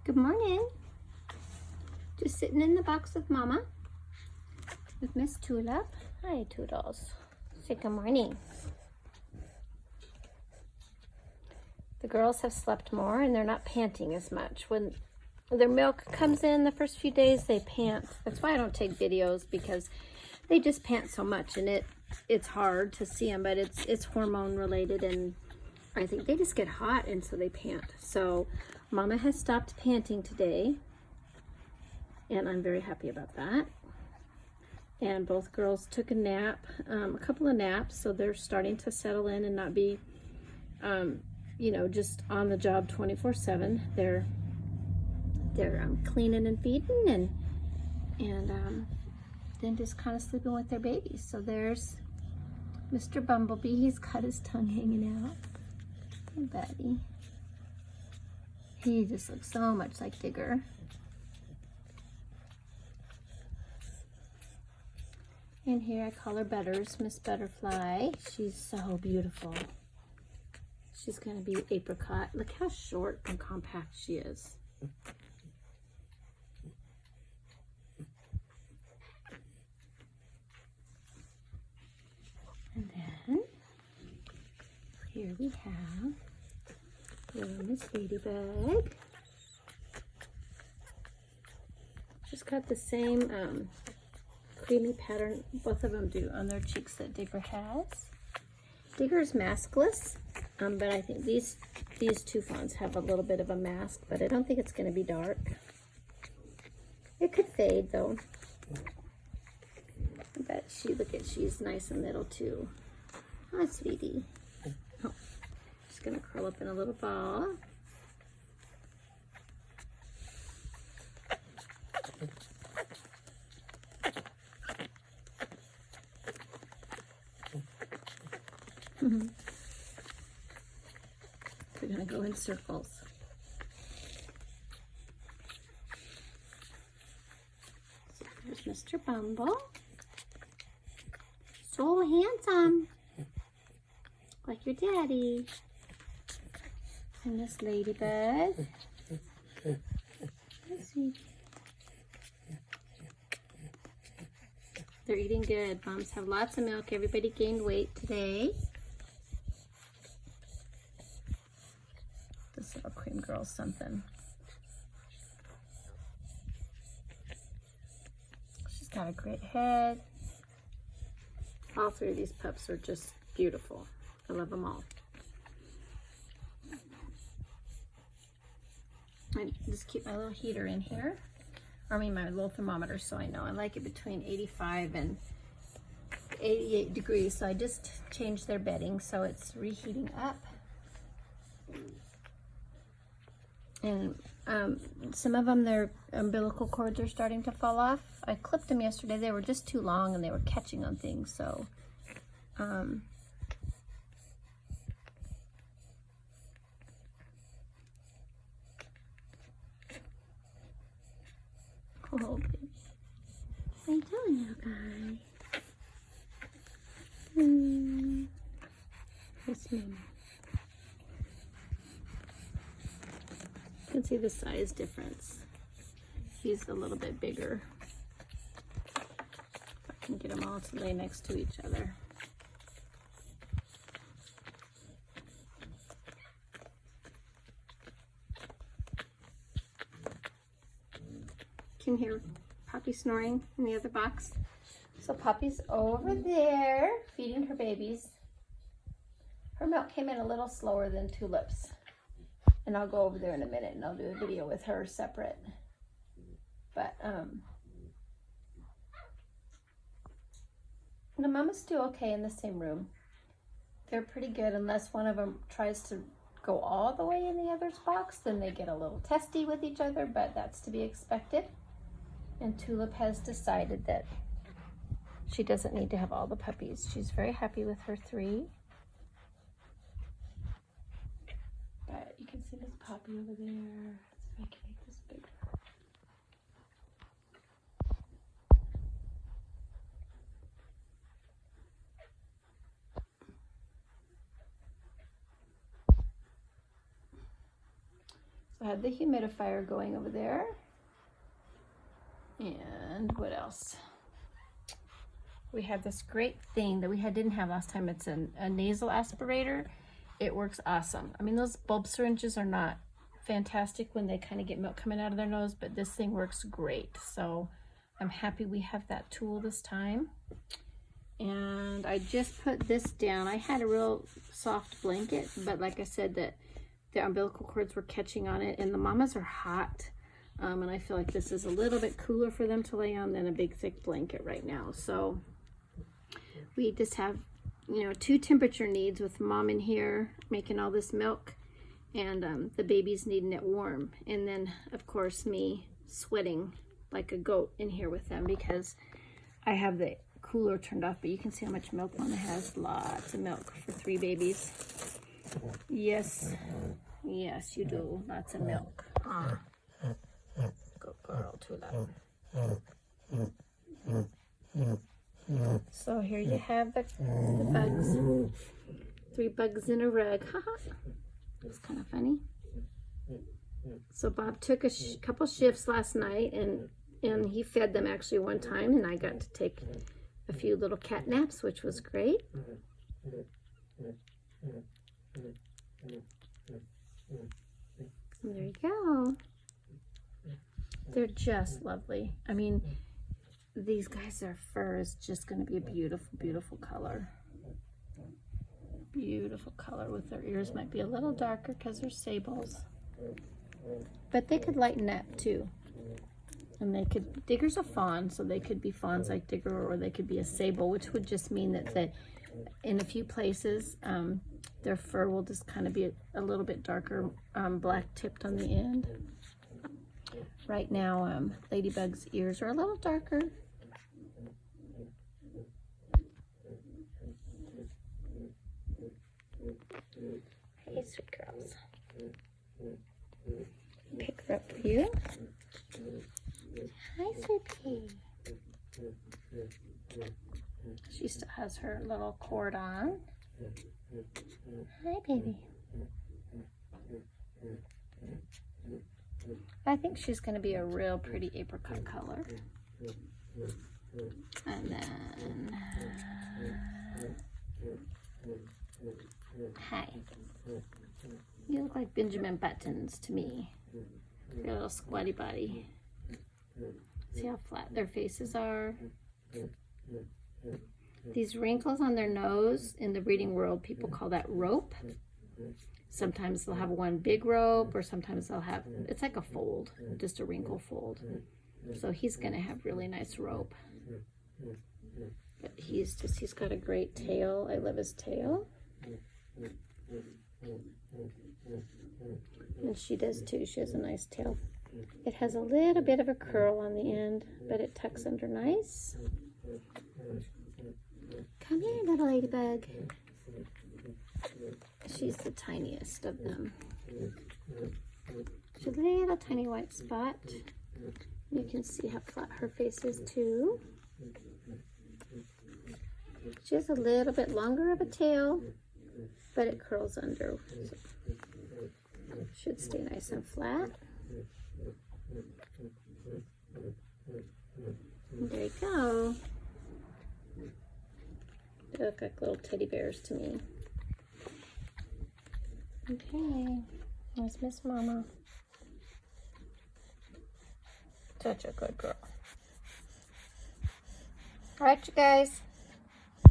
Good morning. Just sitting in the box with Mama, with Miss Tulip. Hi, Toodles. Say good morning. The girls have slept more and they're not panting as much. When their milk comes in the first few days, they pant. That's why I don't take videos, because they just pant so much, and it's hard to see them, but it's hormone related, and I think they just get hot and so they pant. So Mama has stopped panting today, and I'm very happy about that. And both girls took a nap, a couple of naps, so they're starting to settle in and not be, you know, just on the job 24/7. They're cleaning and feeding, and then just kind of sleeping with their babies. So there's Mr. Bumblebee. He's got his tongue hanging out. Hey, buddy. He just looks so much like Digger. And here I call her Butters, Miss Butterfly. She's so beautiful. She's gonna be apricot. Look how short and compact she is. And then here we have little Miss Ladybug. She's got the same creamy pattern, both of them do, on their cheeks that Digger has. Digger's maskless, but I think these two fawns have a little bit of a mask, but I don't think it's going to be dark. It could fade though. But she's nice and little too. Hi, sweetie. Oh, she's going to curl up in a little ball. We're going to go in circles. So there's Mr. Bumble. So handsome. Like your daddy. And this Ladybug. Let's see. They're eating good. Moms have lots of milk. Everybody gained weight today. This little cream girl's something. She's got a great head. All three of these pups are just beautiful. I love them all. I just keep my little heater in here. I mean my little thermometer, so I know. I like it between 85 and 88 degrees. So I just changed their bedding so it's reheating up. And some of them, their umbilical cords are starting to fall off. I clipped them yesterday. They were just too long and they were catching on things. So oh, baby. How you doing, little guy? Yes, ma'am. You can see the size difference. He's a little bit bigger. If I can get them all to lay next to each other. Can hear Poppy snoring in the other box. So Poppy's over there feeding her babies. Her milk came in a little slower than Tulip's. And I'll go over there in a minute and I'll do a video with her separate. But the mamas do okay in the same room. They're pretty good unless one of them tries to go all the way in the other's box. Then they get a little testy with each other, but that's to be expected. And Tulip has decided that she doesn't need to have all the puppies. She's very happy with her 3. But you can see this Poppy over there. Let's see if I can make this bigger. So I had the humidifier going over there. And what else? We have this great thing that we didn't have last time. It's a nasal aspirator. It works awesome. I mean, those bulb syringes are not fantastic when they kind of get milk coming out of their nose, but this thing works great. So I'm happy we have that tool this time. And I just put this down. I had a real soft blanket, but like I said, that the umbilical cords were catching on it, and the mamas are hot. And I feel like this is a little bit cooler for them to lay on than a big thick blanket right now. So we just have, you know, 2 temperature needs with mom in here making all this milk, and the babies needing it warm. And then of course me sweating like a goat in here with them because I have the cooler turned off, but you can see how much milk mama has. Lots of milk for 3 babies. Yes, yes you do. Lots of milk. Good girl, Tula. So here you have the bugs. 3 bugs in a rug. It's kind of funny. So Bob took a couple shifts last night, and he fed them actually one time, and I got to take a few little cat naps, which was great. And there you go. They're just lovely. I mean, these guys, their fur is just going to be a beautiful, beautiful color. Beautiful color. With their ears might be a little darker because they're sables. But they could lighten up too. And they could, Digger's a fawn, so they could be fawns like Digger, or they could be a sable, which would just mean that in a few places, their fur will just kind of be a little bit darker, black tipped on the end. Right now, Ladybug's ears are a little darker. Hey, sweet girls. Pick her up for you. Hi, sweet pea. She still has her little cord on. Hi, baby. I think she's going to be a real pretty apricot color. And then, hi. You look like Benjamin Buttons to me. Your little squatty body. See how flat their faces are? These wrinkles on their nose, in the breeding world, people call that rope. Sometimes they'll have one big rope, or sometimes they'll have, it's like a fold, just a wrinkle fold. So he's gonna have really nice rope. But he's got a great tail. I love his tail. And she does too. She has a nice tail. It has a little bit of a curl on the end, but it tucks under nice. Come here, little ladybug. She's the tiniest of them. She's a little tiny white spot. You can see how flat her face is too. She has a little bit longer of a tail, but it curls under. So should stay nice and flat. And there you go. They look like little teddy bears to me. Okay, there's Miss Mama. Such a good girl. All right, you guys.